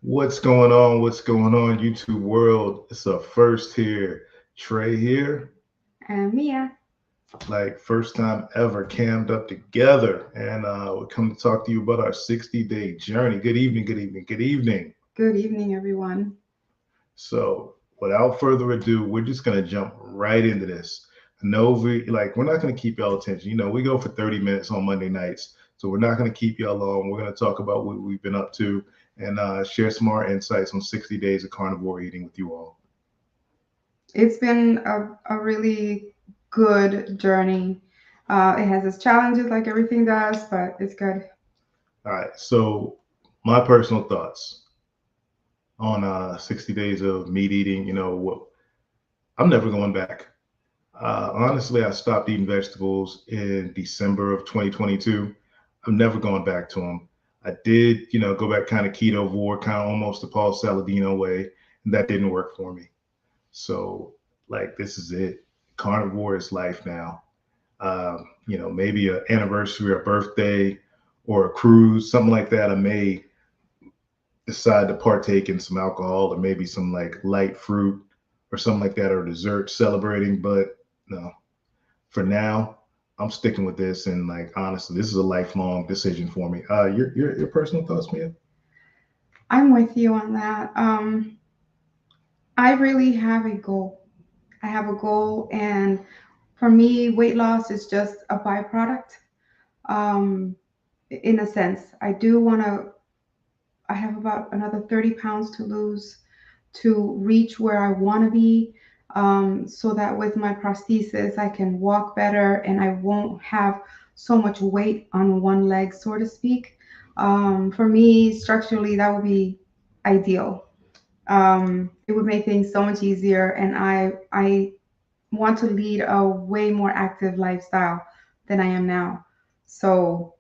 What's going on? What's going on, YouTube world? It's a first here. Trey here, And Mia. like first time ever cammed up together. And we come to talk to you about our 60-day journey. Good evening, good evening, good evening. Good evening, everyone. So, without further ado, we're just going to jump right into this. No, we're not going to keep y'all attention. We go for 30 minutes on Monday nights. So, we're not going to keep y'all long. We're going to talk about what we've been up to and share some more insights on 60 days of carnivore eating with you all. It's been a really good journey. It has its challenges like everything does, but it's good. All right. So, my personal thoughts on 60 days of meat eating. I'm never going back. Honestly, I stopped eating vegetables in December of 2022. I'm never going back to them. I did, go back kind of ketovore, kind of almost the Paul Saladino way, and that didn't work for me. So, like, this is it. Carnivore is life now. Maybe an anniversary or birthday or a cruise, something like that. I may decide to partake in some alcohol or maybe some like light fruit or something like that or dessert celebrating. But no, for now, I'm sticking with this. And like honestly, this is a lifelong decision for me. Your personal thoughts, Mia? I'm with you on that. I really have a goal. I have a goal, and for me, weight loss is just a byproduct. Um, in a sense, I do want to. I have about another 30 pounds to lose to reach where I want to be, so that with my prosthesis, I can walk better and I won't have so much weight on one leg, so to speak. For me, structurally, that would be ideal. It would make things so much easier, and I want to lead a way more active lifestyle than I am now. So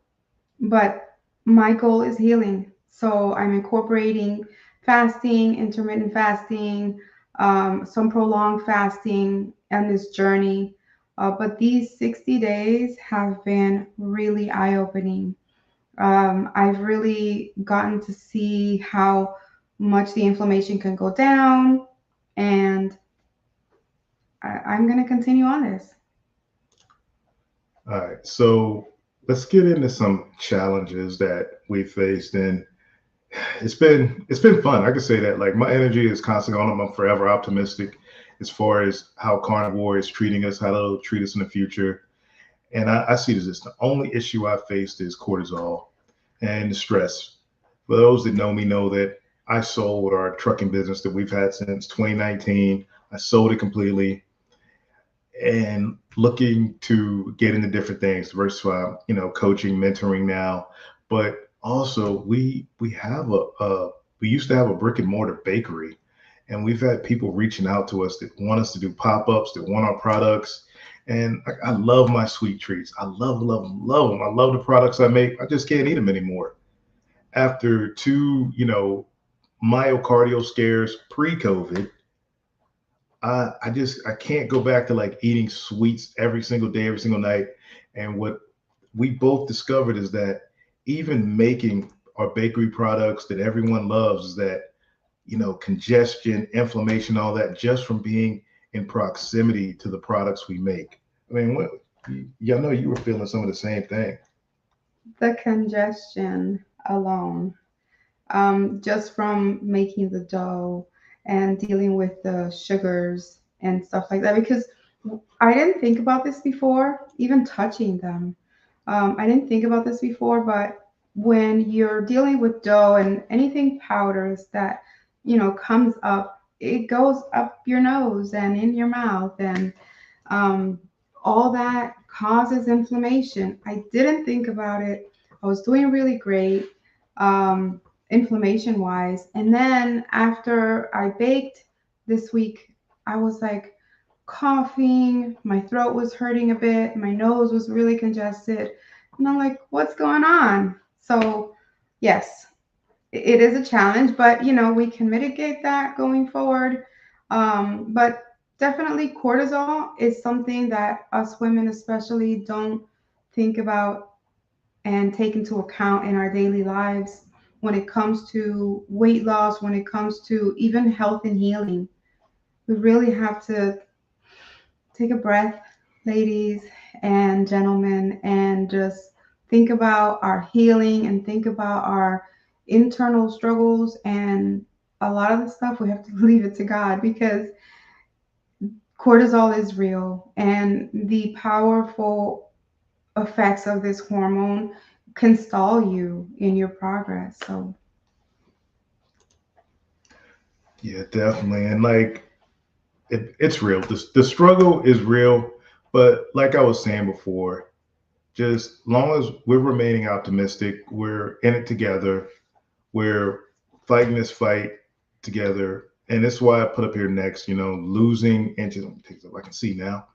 but my goal is healing. So I'm incorporating fasting, intermittent fasting, some prolonged fasting on this journey. But these 60 days have been really eye opening. I've really gotten to see how much the inflammation can go down, and I'm going to continue on this. All right. So let's get into some challenges that we faced and it's been fun. I can say that. Like my energy is constantly on. I'm forever optimistic as far as how carnivore is treating us, how they'll treat us in the future. And I see this as the only issue I faced is cortisol and stress. For those that know me know that I sold our trucking business that we've had since 2019. I sold it completely and looking to get into different things, diversify, coaching, mentoring now. But also we have we used to have a brick and mortar bakery and we've had people reaching out to us that want us to do pop-ups, that want our products. And I love my sweet treats. I love them, love them. I love the products I make. I just can't eat them anymore. After two, myocardial scares pre-COVID, I can't go back to like eating sweets every single day, every single night. And what we both discovered is that even making our bakery products that everyone loves is that, congestion, inflammation, all that just from being in proximity to the products we make. I mean, y'all know you were feeling some of the same thing. The congestion alone, just from making the dough and dealing with the sugars and stuff like that. Because I didn't think about this before, even touching them. I didn't think about this before, but when you're dealing with dough and anything powders that, comes up, it goes up your nose and in your mouth, and um, all that causes inflammation. I didn't think about it. I was doing really great, inflammation wise. And then after I baked this week, I was like coughing, my throat was hurting a bit, my nose was really congested. And I'm like, what's going on? So, yes, it is a challenge, but we can mitigate that going forward. But definitely, cortisol is something that us women, especially, don't think about and take into account in our daily lives when it comes to weight loss, when it comes to even health and healing. We really have to take a breath, ladies and gentlemen, and just think about our healing and think about our internal struggles. And a lot of the stuff we have to leave it to God, because cortisol is real, and the powerful effects of this hormone can stall you in your progress. So, Yeah, definitely. And like it's real. The struggle is real, but like I was saying before, just long as we're remaining optimistic, we're in it together, we're fighting this fight together. And that's why I put up here next, losing inches. Let me take this up. I can see now.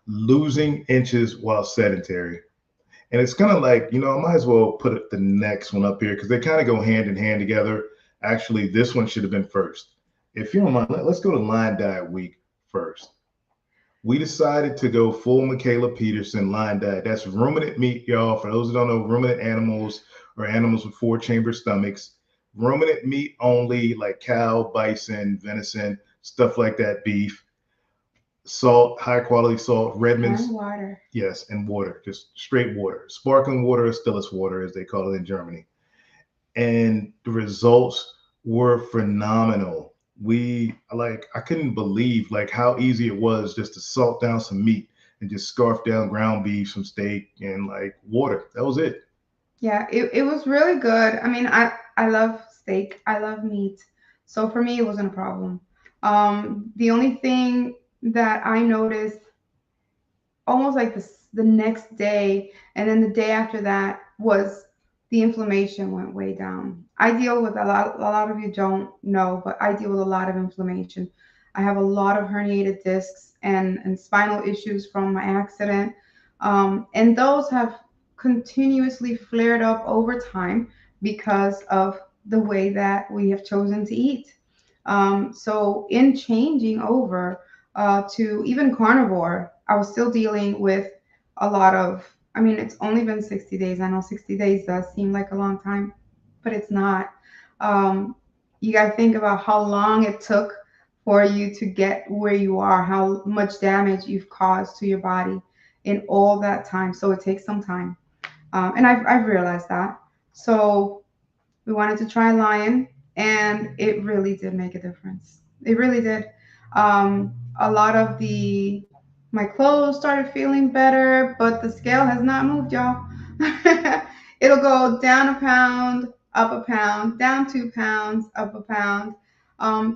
Losing inches while sedentary. And it's kind of like, I might as well put the next one up here because they kind of go hand in hand together. Actually, this one should have been first. If you don't mind, let's go to Line Diet Week first. We decided to go full Michaela Peterson line diet. That's ruminant meat, y'all. For those who don't know, ruminant animals or animals with four-chamber stomachs. Ruminant meat only, like cow, bison, venison, stuff like that, beef. Salt, high quality salt, Redmond's. and water. Yes, and water, just straight water. Sparkling water, or Stillis water, as they call it in Germany. And the results were phenomenal. I couldn't believe like how easy it was just to salt down some meat and just scarf down ground beef, some steak, and like water. That was it. Yeah, it was really good. I mean, I love steak. I love meat. So for me, it wasn't a problem. The only thing that I noticed almost like the next day and then the day after that was the inflammation went way down. I deal with a lot of you don't know, but I deal with a lot of inflammation. I have a lot of herniated discs and spinal issues from my accident. And those have continuously flared up over time because of the way that we have chosen to eat. So in changing over to even carnivore, I was still dealing with a lot of, I mean, it's only been 60 days. I know 60 days does seem like a long time, but it's not. Um, you got to think about how long it took for you to get where you are, how much damage you've caused to your body in all that time. So it takes some time. And I've realized that. So we wanted to try Lion, and it really did make a difference. It really did. A lot of my clothes started feeling better, but the scale has not moved, y'all. It'll go down a pound, up a pound, down 2 pounds, up a pound,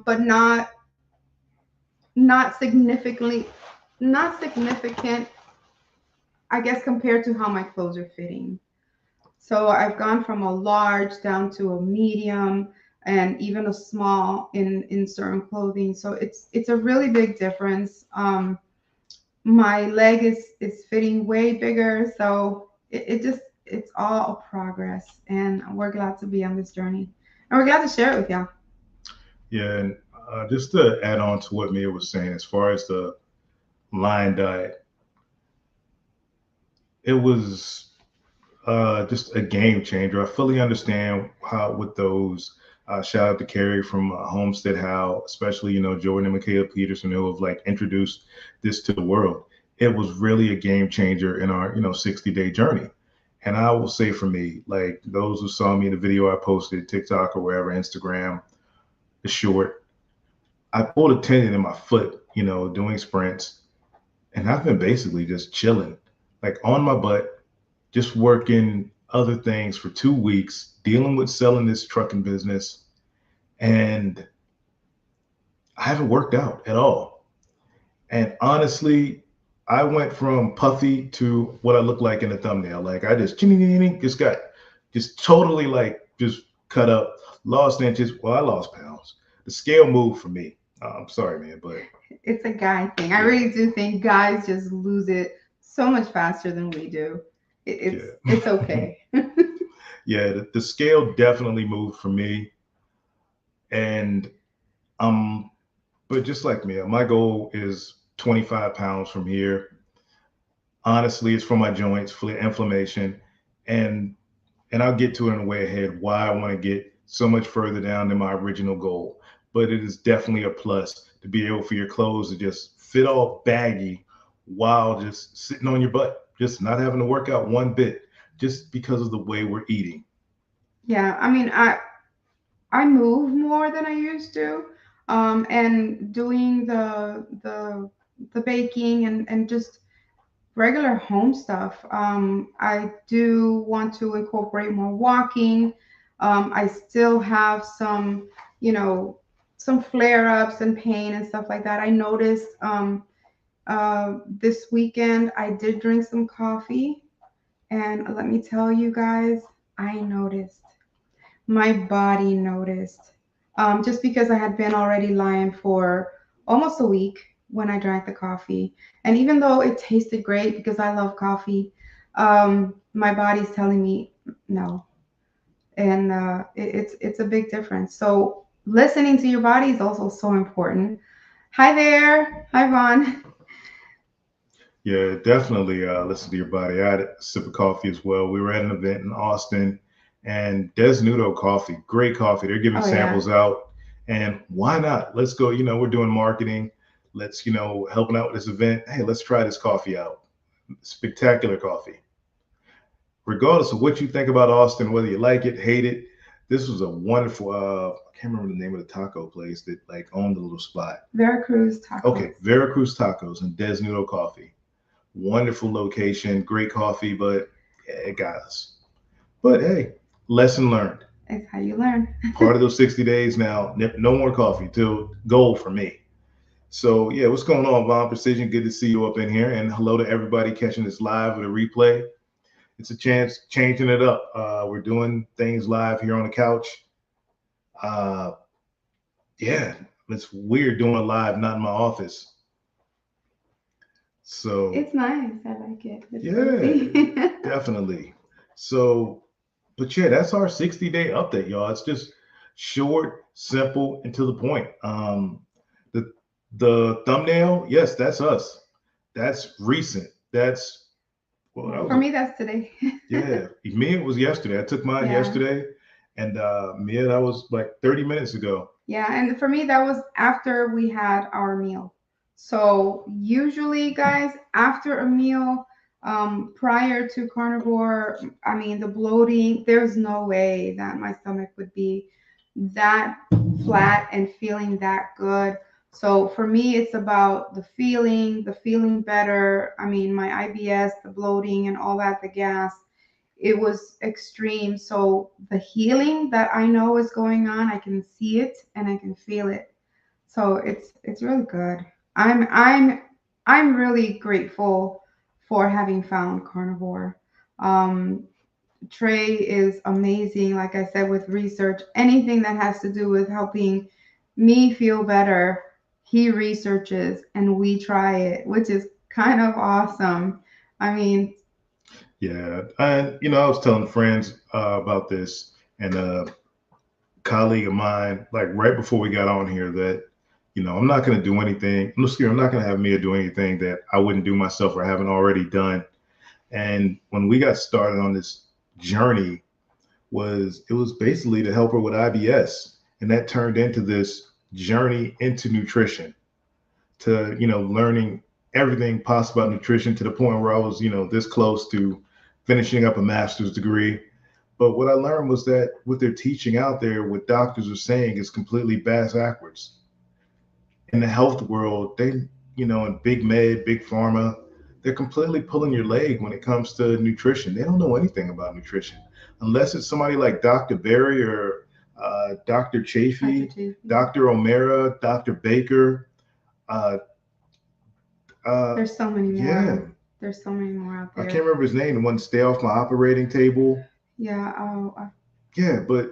but not significantly, not significant, I guess, compared to how my clothes are fitting. So I've gone from a large down to a medium and even a small in certain clothing. So it's a really big difference. My leg is fitting way bigger. So it's all a progress, and we're glad to be on this journey, and we're glad to share it with y'all. Yeah, and just to add on to what Mia was saying, as far as the line diet, it was just a game changer. I fully understand how with those. Shout out to Carrie from Homestead How, especially Jordan and Michaela Peterson who have like introduced this to the world. It was really a game changer in our 60-day journey. And I will say for me, like those who saw me in the video I posted, TikTok or wherever, Instagram, the short, I pulled a tendon in my foot, doing sprints, and I've been basically just chilling, like on my butt, just working other things for 2 weeks, dealing with selling this trucking business, and I haven't worked out at all. And honestly, I went from puffy to what I look like in the thumbnail. Like I just got just totally like just cut up, lost inches. Well, I lost pounds. The scale moved for me. I'm sorry, man, but It's a guy thing. I yeah, really do think guys just lose it so much faster than we do. It's yeah, okay. yeah. The scale definitely moved for me, and um, but just like me, my goal is 25 pounds from here. Honestly, it's for my joints, for inflammation, and and I'll get to it in a way ahead why I want to get so much further down than my original goal. But it is definitely a plus to be able for your clothes to just fit all baggy while just sitting on your butt, just not having to work out one bit, just because of the way we're eating. Yeah, I mean, I move more than I used to, and doing the baking and just regular home stuff. I do want to incorporate more walking. I still have some, you know, some flare ups and pain and stuff like that. I noticed this weekend I did drink some coffee, and let me tell you guys, I noticed. My body noticed. Just because I had been already lying for almost a week when I drank the coffee. And even though it tasted great because I love coffee, my body's telling me no. And it's a big difference. So listening to your body is also so important. Hi there. Hi, Vaughn. Yeah, definitely listen to your body. I had a sip of coffee as well. We were at an event in Austin, and Desnudo Coffee, great coffee. They're giving Oh, yeah. samples out, and why not? Let's go. We're doing marketing. Let's, helping out with this event. Hey, let's try this coffee out. Spectacular coffee. Regardless of what you think about Austin, whether you like it, hate it, this was a wonderful. I can't remember the name of the taco place that like owned the little spot. Veracruz Okay, tacos. Veracruz Tacos and Desnudo Coffee. Wonderful location, great coffee, but yeah, it got us. But hey, lesson learned. It's how you learn. Part of those 60 days now, no more coffee till goal for me. So yeah, what's going on, Von Precision? Good to see you up in here, and hello to everybody catching this live or the replay. It's a chance changing it up. We're doing things live here on the couch. Uh, yeah, it's weird doing it live, not in my office. So It's nice. I like it. It's yeah, cozy. definitely. So, but yeah, that's our 60-day update, y'all. It's just short, simple, and to the point. The the thumbnail, yes, that's us. That's recent. That's well, that For was me, that's today. yeah. Me, it was yesterday. I took mine Yeah. yesterday, and Mia, that was like 30 minutes ago. Yeah. And for me, that was after we had our meal. So usually, guys, after a meal, prior to carnivore, I mean, the bloating, there's no way that my stomach would be that flat and feeling that good. So for me, it's about the feeling better. I mean, my IBS, the bloating, and all that, the gas, it was extreme. So the healing that I know is going on, I can see it and I can feel it. So it's really good. I'm really grateful for having found carnivore. Um, Trey is amazing, like I said, with research. Anything that has to do with helping me feel better, he researches and we try it, which is kind of awesome. I mean, Yeah, and I was telling friends about this, and colleague of mine, like right before we got on here, that I'm not going to do anything. I'm not going to have Mia do anything that I wouldn't do myself or haven't already done. And when we got started on this journey, it was basically to help her with IBS, and that turned into this journey into nutrition, to learning everything possible about nutrition to the point where I was this close to finishing up a master's degree. But what I learned was that what they're teaching out there, what doctors are saying, is completely backwards. In the health world, in big med, big pharma, they're completely pulling your leg when it comes to nutrition. They don't know anything about nutrition unless it's somebody like Dr. Berry or Dr. Dr. Chafee, Chafee. Dr. O'Mara, Dr. Baker. Uh, There's so many yeah, more. There's so many more out I can't there. remember his name. The one to stay off my operating table. Yeah. Oh, Yeah, but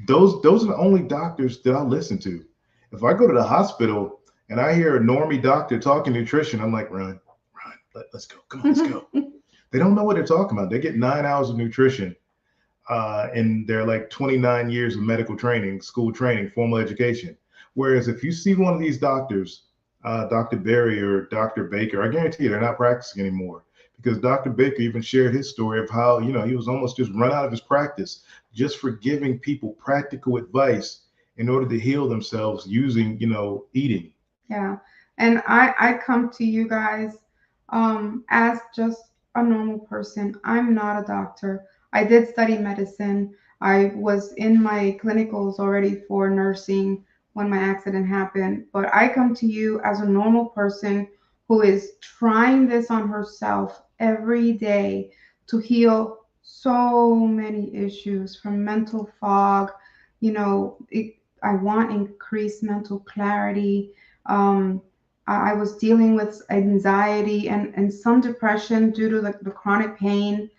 those are the only doctors that I listen to. If I go to the hospital and I hear a normie doctor talking nutrition, I'm like, run, let's go. Come on, let's go. They don't know what they're talking about. They get 9 hours of nutrition in their like 29 years of medical training, school training, formal education. Whereas if you see one of these doctors, Dr. Berry or Dr. Baker, I guarantee you they're not practicing anymore because Dr. Baker even shared his story of how, he was almost just run out of his practice just for giving people practical advice in order to heal themselves using, eating. Yeah. And I come to you guys as just a normal person. I'm not a doctor. I did study medicine. I was in my clinicals already for nursing when my accident happened. But I come to you as a normal person who is trying this on herself every day to heal so many issues from mental fog. I want increased mental clarity. um, I was dealing with anxiety and some depression due to the chronic pain,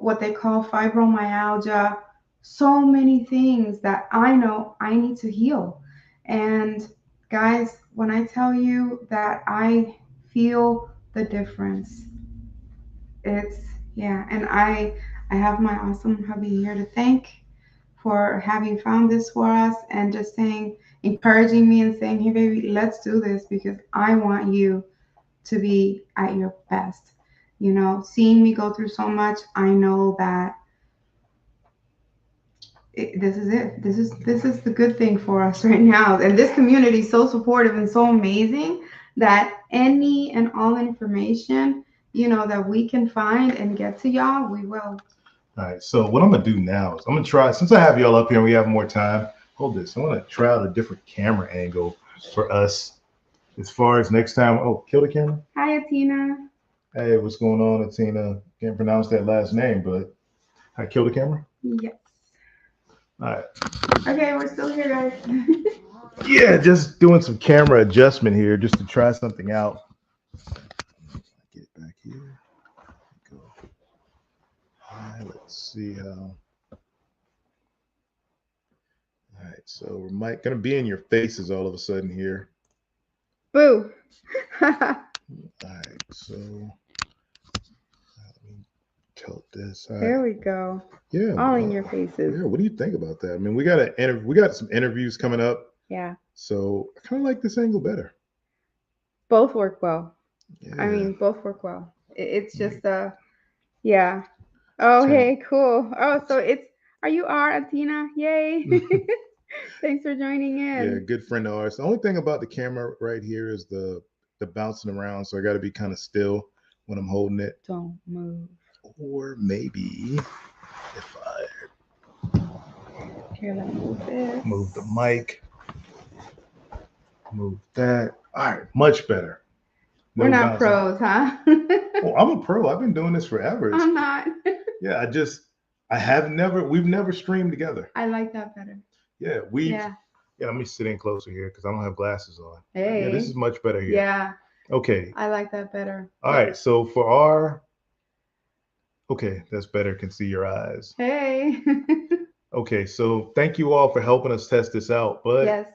what they call fibromyalgia, so many things that I know I need to heal. And guys, when I tell you that I feel the difference, it's yeah, and I have my awesome hubby here to thank for having found this for us and just saying, encouraging me and saying, hey, baby, let's do this because I want you to be at your best. Seeing me go through so much, I know that this is it. This is the good thing for us right now. And this community is so supportive and so amazing that any and all information, that we can find and get to y'all, we will. All right. So what I'm gonna do now is I'm gonna try. Since I have y'all up here and we have more time, hold this. I want to try out a different camera angle for us. As far as next time, oh, kill the camera. Hi, Atina. Hey, what's going on, Atina? Can't pronounce that last name, but I kill the camera. Yes. All right. Okay, we're still here, guys. Yeah, just doing some camera adjustment here just to try something out. Get it back here. Go. All right, let's see how. All right, so we're gonna be in your faces all of a sudden here. Boo. All right, so let me tilt this. All There right. we go. Yeah. All in your faces. Yeah. What do you think about that? I mean, we got some interviews coming up, Yeah. so I kind of like this angle better. Both work well. I Yeah. mean, both work well. It's just yeah. Oh, Turn. hey, cool. Oh, so are you Atina? Yay. Thanks for joining Yeah, in. good friend of ours. The only thing about the camera right here is the bouncing around, so I got to be kind of still when I'm holding it. Don't move. Or maybe if I Here, let me move this. move the mic, move that. All right, much better. We're No not bouncing. pros, huh? Oh, I'm a pro. I've been doing this forever. I'm not. Yeah, we've never streamed together. I like that better. Yeah, Yeah. yeah, let me sit in closer here because I don't have glasses on. Hey. Yeah, this is much better here. Yeah. Okay. I like that better. All right, so okay, that's better. Can see your eyes. Hey. Okay, so thank you all for helping us test this out. But Yes.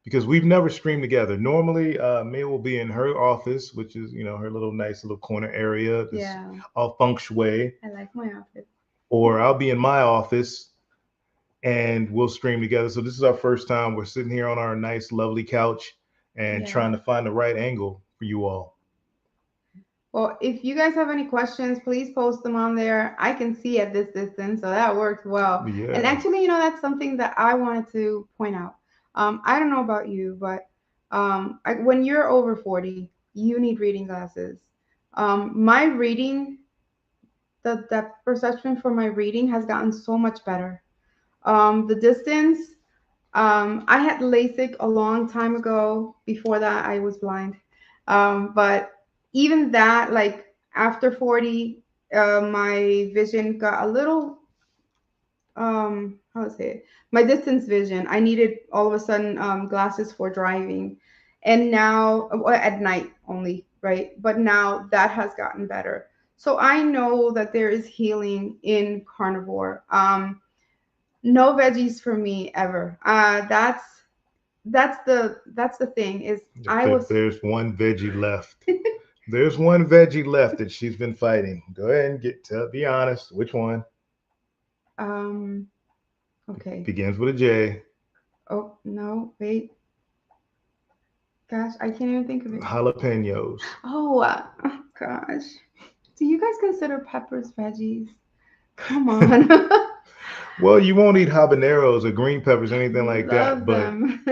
because we've never streamed together, normally May will be in her office, which is her little nice little corner area. Yeah. All feng shui. I like my office. Or I'll be in my office and we'll stream together. So this is our first time. We're sitting here on our nice, lovely couch and trying to find the right angle for you all. Well, if you guys have any questions, please post them on there. I can see at this distance, so that works well. Yeah. And actually, that's something that I wanted to point out. I don't know about you, but when you're over 40, you need reading glasses. My reading, the depth perception for my reading has gotten so much better. The distance, I had LASIK a long time ago. Before that, I was blind. But even that, like after 40, my vision got a little, how to say it? My distance vision. I needed all of a sudden glasses for driving. And now, well, at night only, right? But now that has gotten better. So I know that there is healing in carnivore. No veggies for me ever. That's the thing is There's one veggie left. There's one veggie left that she's been fighting. Go ahead and be honest. Which one? um okay. Begins with a J. Oh no, wait. Gosh, I can't even think of it. Jalapenos. Oh, Oh gosh. Do you guys consider peppers veggies? Come on. Well, you won't eat habaneros or green peppers, anything like that, Love but them.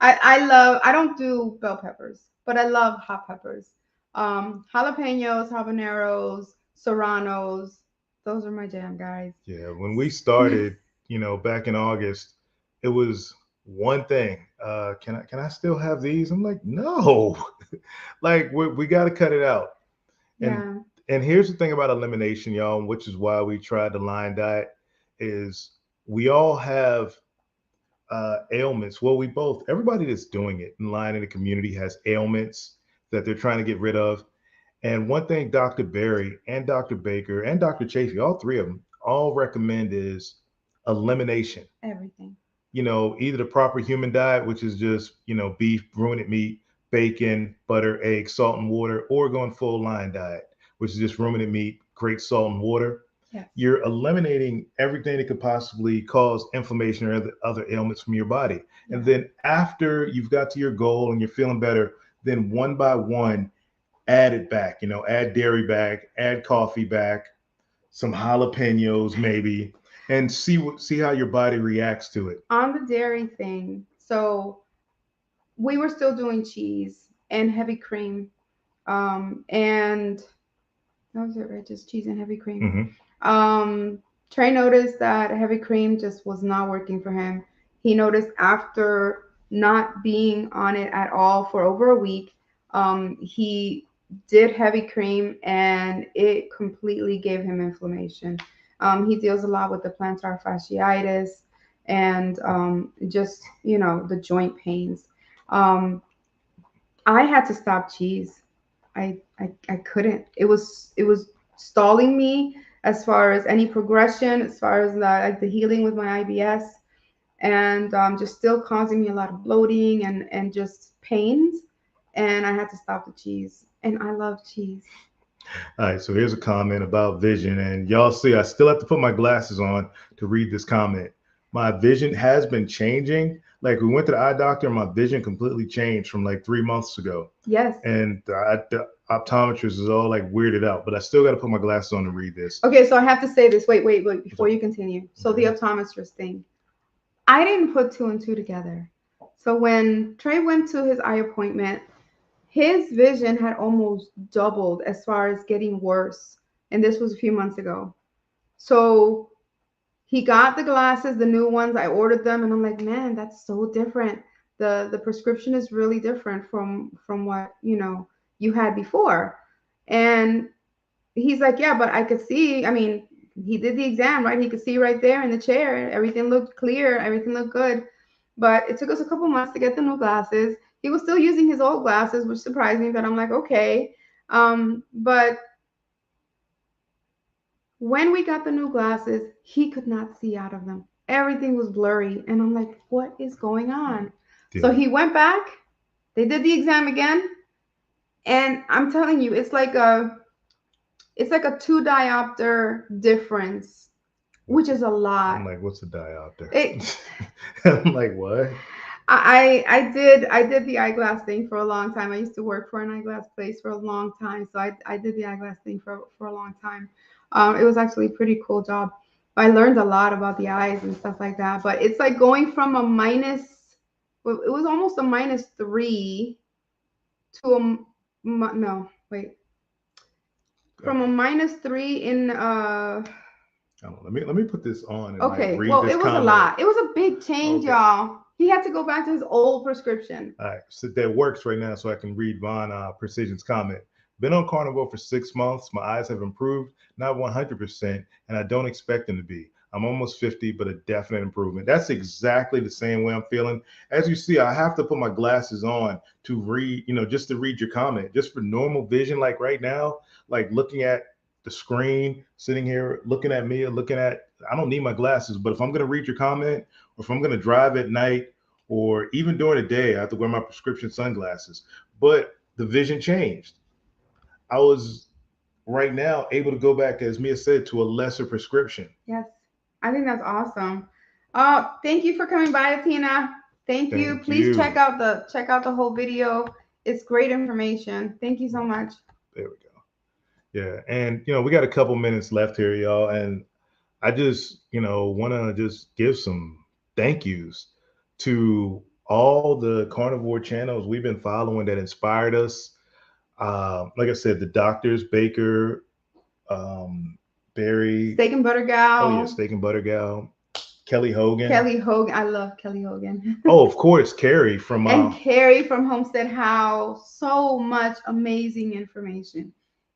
I don't do bell peppers, but I love hot peppers. Jalapenos, habaneros, serranos. Those are my jam, guys. yeah, when we started, back in August, it was one thing. Can I still have these? I'm like, no, like we got to cut it out. And Yeah, and here's the thing about elimination, y'all, which is why we tried the line diet, is we all have ailments. Well, everybody that's doing it in line in the community has ailments that they're trying to get rid of. And one thing Dr. Berry and Dr. Baker and Dr. Chafee, all three of them, all recommend is elimination. everything. Either the proper human diet, which is just, beef, ruminant meat, bacon, butter, eggs, salt, and water, or going full line diet, which is just ruminant meat, great salt and water. Yes. You're eliminating everything that could possibly cause inflammation or other ailments from your body. And Yeah. then after you've got to your goal and you're feeling better, then one by one, add it back, add dairy back, add coffee back, some jalapenos maybe, and see how your body reacts to it. On the dairy thing, so we were still doing cheese and heavy cream. And that was it, right? Just cheese and heavy cream. Hmm. Um, Trey noticed that heavy cream just was not working for him. He noticed after not being on it at all for over a week, he did heavy cream and it completely gave him inflammation. He deals a lot with the plantar fasciitis and just, the joint pains. Um, I had to stop cheese. I couldn't. It was stalling me as far as any progression, as far as the healing with my IBS, and just still causing me a lot of bloating and just pains. And I had to stop the cheese. And I love cheese. All right, so here's a comment about vision. And y'all see, I still have to put my glasses on to read this comment. My vision has been changing. Like, we went to the eye doctor, and my vision completely changed from like 3 months ago. Yes. And the optometrist is all like weirded out, but I still got to put my glasses on to read this. Okay, so I have to say this. Wait, before you continue. So the Okay. optometrist thing. I didn't put two and two together. So when Trey went to his eye appointment, his vision had almost doubled as far as getting worse. And this was a few months ago. So he got the glasses, the new ones. I ordered them and I'm like, man, that's so different. The prescription is really different from what, you had before. And he's like, yeah, but I could see, I mean, he did the exam, right? He could see right there in the chair. Everything looked clear, everything looked good. But it took us a couple months to get the new glasses. He was still using his old glasses, which surprised me, but I'm like, okay. But when we got the new glasses, he could not see out of them. Everything was blurry. And I'm like, what is going on? So Yeah. he went back, they did the exam again, and I'm telling you, it's like a 2 diopter difference, which is a I'm lot. like, what's a diopter? It, I'm like, what? I did the eyeglass thing for a long time. I used to work for an eyeglass place for a long time, so I did the eyeglass thing for a long time. It was actually a pretty cool job. I learned a lot about the eyes and stuff like that. But it's like going from a minus, well, it was almost a -3 to no, wait, from a -3 in Let me put this on and like Okay, read well, this it was a comment. lot. It was a big change, Okay. y'all. He had to go back to his old prescription. All right, so that works right now, so I can read Von Precision's comment. Been on Carnivore for 6 months. My eyes have improved, not 100%, and I don't expect them to be. I'm almost 50, but a definite improvement. That's exactly the same way I'm feeling. As you see, I have to put my glasses on to read, just to read your comment. Just for normal vision, like right now, like looking at the screen, sitting here, looking at me, I don't need my glasses, but if I'm going to read your comment, or if I'm going to drive at night, or even during the day, I have to wear my prescription sunglasses. But the vision changed. I was right now able to go back, as Mia said, to a lesser prescription. Yes, I think that's awesome. Thank you for coming by, Tina. Thank you. Thank Please check you. out the whole video. it's great information. Thank you so much. There we go. Yeah, and we got a couple minutes left here, y'all, and I just want to just give some thank yous to all the carnivore channels we've been following that inspired us. Like I said, the doctors, Baker, Barry, Steak and butter oh yeah, gal. Steak and Butter Gal, Kelly Hogan. Kelly Hogan. I love Kelly Hogan. Oh, of course, Carrie from And Carrie from Homestead House. So much amazing information.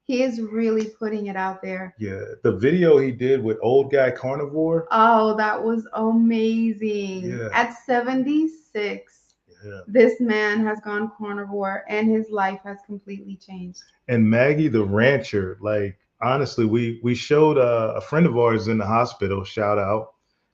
He is really putting it out there. yeah, the video he did with Old Guy Carnivore. Oh, that was amazing. Yeah. At 76, Yeah. this man has gone carnivore and his life has completely changed. And Maggie the rancher, like honestly, we showed a friend of ours in the hospital. Shout out,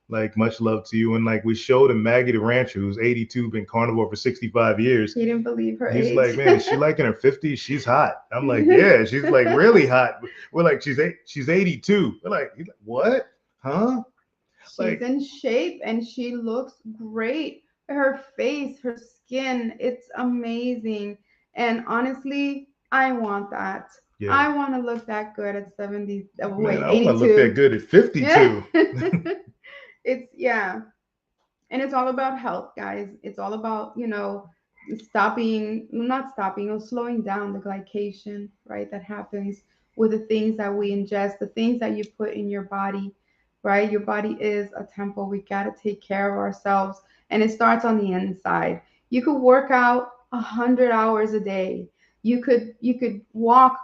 like much love to you. And like we showed him Maggie the rancher, who's 82, been carnivore for 65 years. He didn't believe her He's age. like, man, is she like in her 50s? She's hot. I'm like, yeah, she's like really hot. We're like, she's 82. We're like, he's like, what? Huh? She's Like, in shape and she looks great. Her face, her skin, it's amazing. And honestly, I want that. yeah, I want to look that good at 70. Wait, man, I want to look 82. that good at 52. Yeah. It's, yeah. And it's all about health, guys. It's all about, not stopping or slowing down the glycation, right? That happens with the things that we ingest, the things that you put in your body, right? Your body is a temple. We got to take care of ourselves. And it starts on the inside. You could work out 100 hours a day. You could walk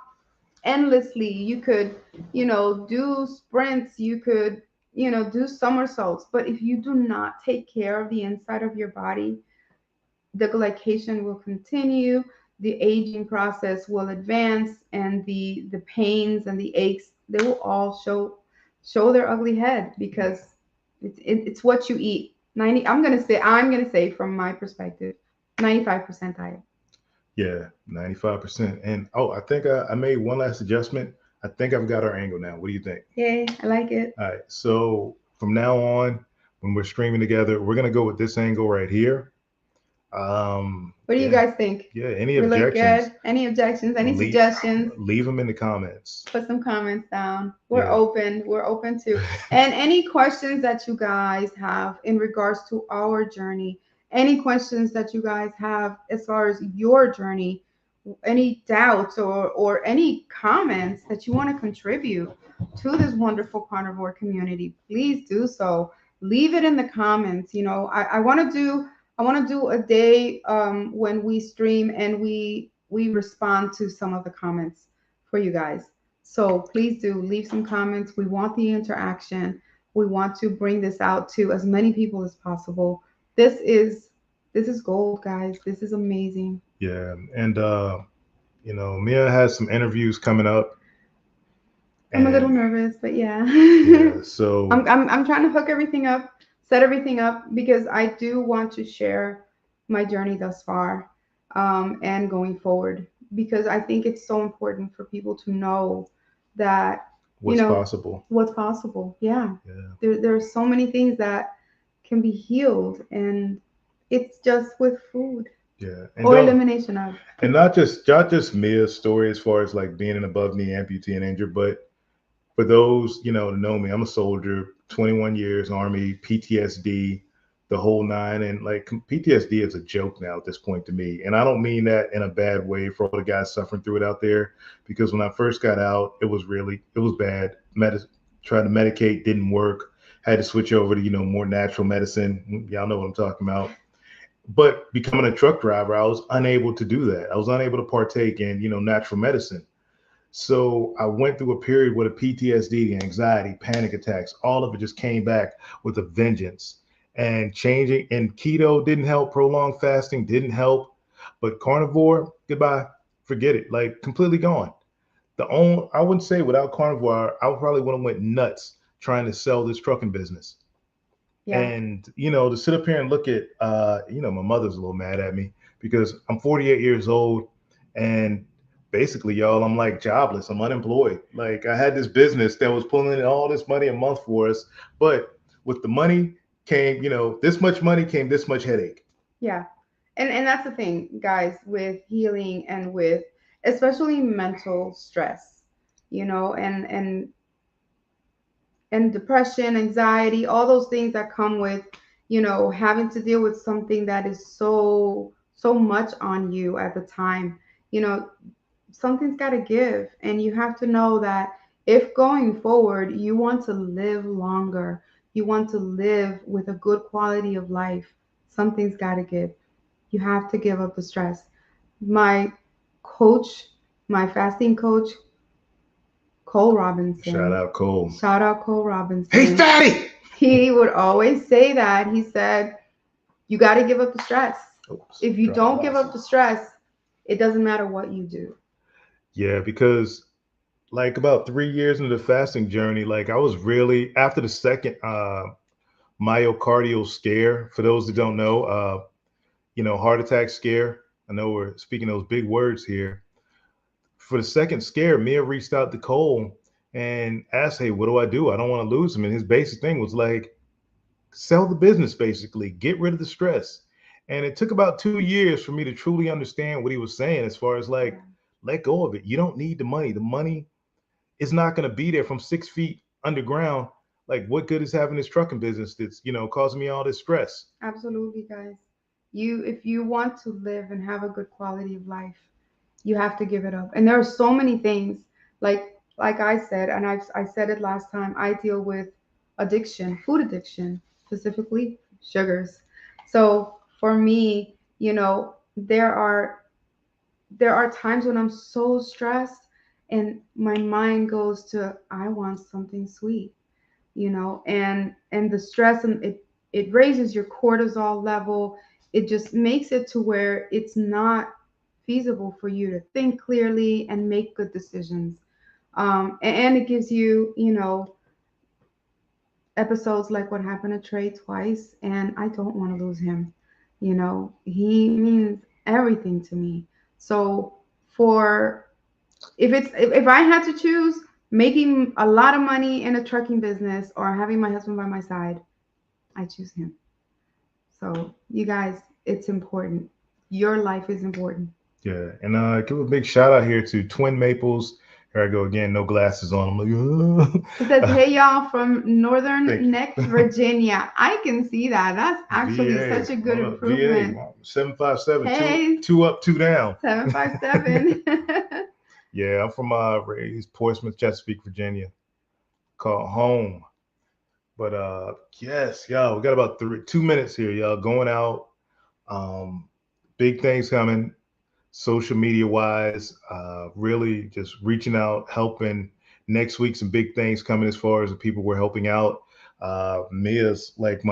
endlessly. You could, do sprints. You could, do somersaults. But if you do not take care of the inside of your body, the glycation will continue, the aging process will advance, and the pains and the aches, they will all show their ugly head because it's what you eat. 90, I'm gonna say from my perspective, 95% diet. Yeah, 95%. And oh, I think I made one last adjustment. I think I've got our angle now. What do you think? Yay, I like it. All right. So from now on, when we're streaming together, we're gonna go with this angle right here. What do you Yeah. guys think? Yeah. Any We look objections? good? Any objections? Any Leave, suggestions? leave them in the comments. Put some comments down. We're Yeah. open. We're open to. And any questions that you guys have in regards to our journey, any questions that you guys have as far as your journey, any doubts or any comments that you want to contribute to this wonderful carnivore community, please do so. Leave it in the comments. I want to do a day when we stream and we respond to some of the comments for you guys. So please do leave some comments. We want the interaction. We want to bring this out to as many people as possible. This is gold, guys. This is amazing. Yeah. And Mia has some interviews coming up. I'm a little And nervous, but yeah. yeah, so I'm trying to hook everything up, set everything up because I do want to share my journey thus far, and going forward because I think it's so important for people to know that what's possible. what's possible. Yeah, Yeah. there are so many things that can be healed, and it's just with food Yeah. And or don't elimination of. and not just Mia's story as far as like being an above knee amputee and injured, but for those to know me, I'm a soldier, 21 years Army, PTSD, the whole nine, and like PTSD is a joke now at this point to me, and I don't mean that in a bad way for all the guys suffering through it out there, because when I first got out, it was bad. Tried to medicate, didn't work. Had to switch over to more natural medicine. Y'all know what I'm talking about. But becoming a truck driver, I was unable to do that. I was unable to partake in natural medicine. So I went through a period where the PTSD, anxiety, panic attacks, all of it just came back with a vengeance. And changing and keto didn't help, prolonged fasting didn't help, but carnivore, goodbye, forget it, like completely gone. I wouldn't say without carnivore, I probably would have went nuts trying to sell this trucking business. Yeah. And to sit up here and look at my mother's a little mad at me because I'm 48 years old and basically, y'all, I'm like jobless. I'm unemployed. Like I had this business that was pulling in all this money a month for us, but with the money came, this much money came this much headache. Yeah. And that's the thing, guys, with healing and with especially mental stress, you know, and depression, anxiety, all those things that come with, you know, having to deal with something that is so much on you at the time. You know, something's got to give, and you have to know that if going forward you want to live longer, you want to live with a good quality of life, something's got to give. You have to give up the stress. My coach, my fasting coach, Cole Shout Robinson, out Cole. shout out Cole Hey, Robinson, fatty. he would always say that. He said, you got to give up the stress. Oops, If you dropped my don't give up glasses. the stress, it doesn't matter what you do. Yeah, because like about 3 years into the fasting journey, like I was really after the second myocardial scare. For those that don't know, heart attack scare. I know we're speaking those big words here. For the second scare, Mia reached out to Cole and asked, "Hey, what do I do? I don't want to lose him." And his basic thing was like, sell the business, basically, get rid of the stress. And it took about 2 years for me to truly understand what he was saying, as far as like, Yeah, let go of it. You don't need the money. The money is not going to be there from 6 feet underground. Like, what good is having this trucking business that's causing me all this stress? absolutely, guys. If you want to live and have a good quality of life, you have to give it up. And there are so many things, like I said, and I said it last time. I deal with addiction, food addiction, specifically sugars. So for me, you know, there are times when I'm so stressed and my mind goes to I want something sweet, you know, and the stress, and it raises your cortisol level. It just makes it to where it's not feasible for you to think clearly and make good decisions. And it gives you, you know, episodes like what happened to Trey twice, and I don't want to lose him. You know, he means everything to me. So for if I had to choose making a lot of money in a trucking business or having my husband by my side, I choose him. So you guys, it's important. Your life is important. Yeah, and give a big shout out here to Twin Maples. Here I go again, no glasses on. I'm like, It says, "Hey y'all from thank Northern Neck, you. Virginia." I can see that. That's actually VA, such a good what up? VA, improvement. 757, Hey, two up, two down. 757. Yeah, I'm from raised Portsmouth, Chesapeake, Virginia, called home. But yes, y'all, we got about 2 minutes here, y'all. Going out, um, big things coming, social media wise. Really just reaching out, helping. Next week, some big things coming as far as the people we're helping out. Mia's like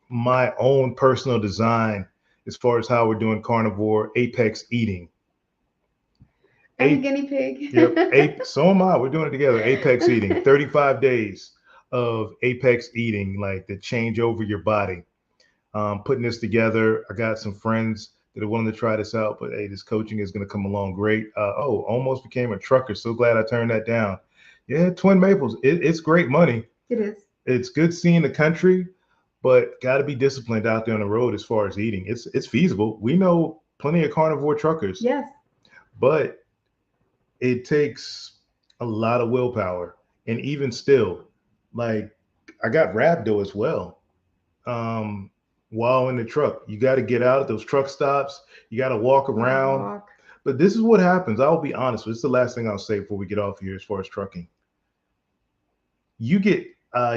my own personal design as far as how we're doing carnivore apex eating. I'm a Ape, guinea pig. yep, ape. So am I. We're doing it together. Apex eating. 35 days of apex eating, like to change over your body. Putting this together. I got some friends that are willing to try this out, but hey, this coaching is going to come along great. Almost became a trucker. So glad I turned that down. Yeah, Twin Maples. It's great money. It is. It's good seeing the country, but got to be disciplined out there on the road as far as eating. It's feasible. We know plenty of carnivore truckers, Yes. but it takes a lot of willpower. And even still, like I got rhabdo as well. Um, while in the truck, you got to get out at those truck stops. You got to walk You gotta around. walk. But this is what happens. I'll be honest. This is the last thing I'll say before we get off here as far as trucking. You get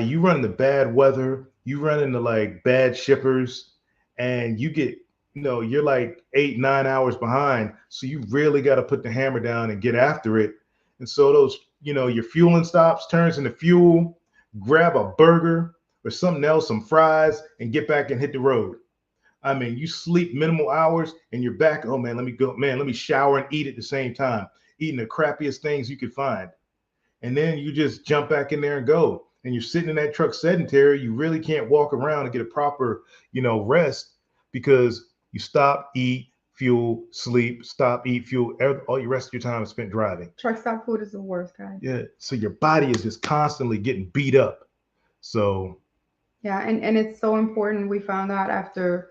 you run into bad weather, you run into like bad shippers, and you get you're like 8 9 hours behind. So you really got to put the hammer down and get after it. And so those your fueling stops turns into fuel. Grab a burger or something else, some fries, and get back and hit the road. I mean, you sleep minimal hours and you're back. Oh man, let me go. Man, let me shower and eat at the same time. Eating the crappiest things you could find, and then you just jump back in there and go. And you're sitting in that truck sedentary. You really can't walk around and get a proper, rest because you stop, eat, fuel, sleep, stop, eat, fuel. All your rest of your time is spent driving. Truck stop food is the worst, guys. Yeah. So your body is just constantly getting beat up. So Yeah, and it's so important. We found out after,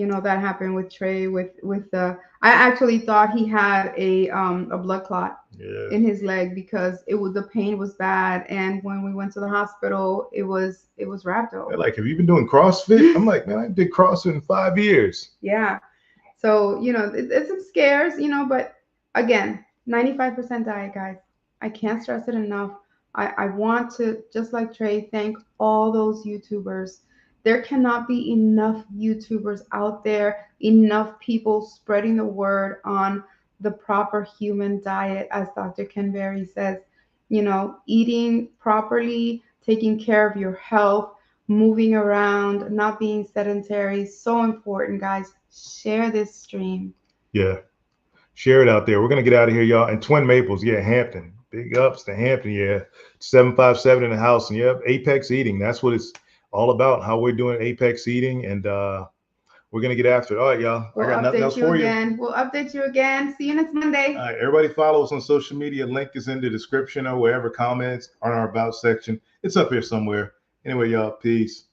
that happened with Trey with the. I actually thought he had a blood clot Yeah. in his leg because the pain was bad, and when we went to the hospital, it was They're rhabdo. like, have you been doing CrossFit? I'm like, man, I did CrossFit in 5 years. Yeah. So, it's some scares, but again, 95% diet, guys. I can't stress it enough. I want to, just like Trey, thank all those YouTubers. There cannot be enough YouTubers out there, enough people spreading the word on the proper human diet, as Dr. Ken Berry says. Eating properly, taking care of your health, moving around, not being sedentary, so important, guys. Share this stream. Yeah. Share it out there. We're gonna get out of here, y'all. And Twin Maples, yeah, Hampton. Big ups to Hampton, yeah. 757 in the house. And yep, Apex Eating. That's what it's all about. How we're doing Apex Eating. And we're gonna get after it. All right, y'all. I We'll got nothing update else you for you. again. We'll update you again. See you next Monday. All right, everybody follow us on social media. Link is in the description or wherever, comments on our about section. It's up here somewhere. Anyway, y'all, peace.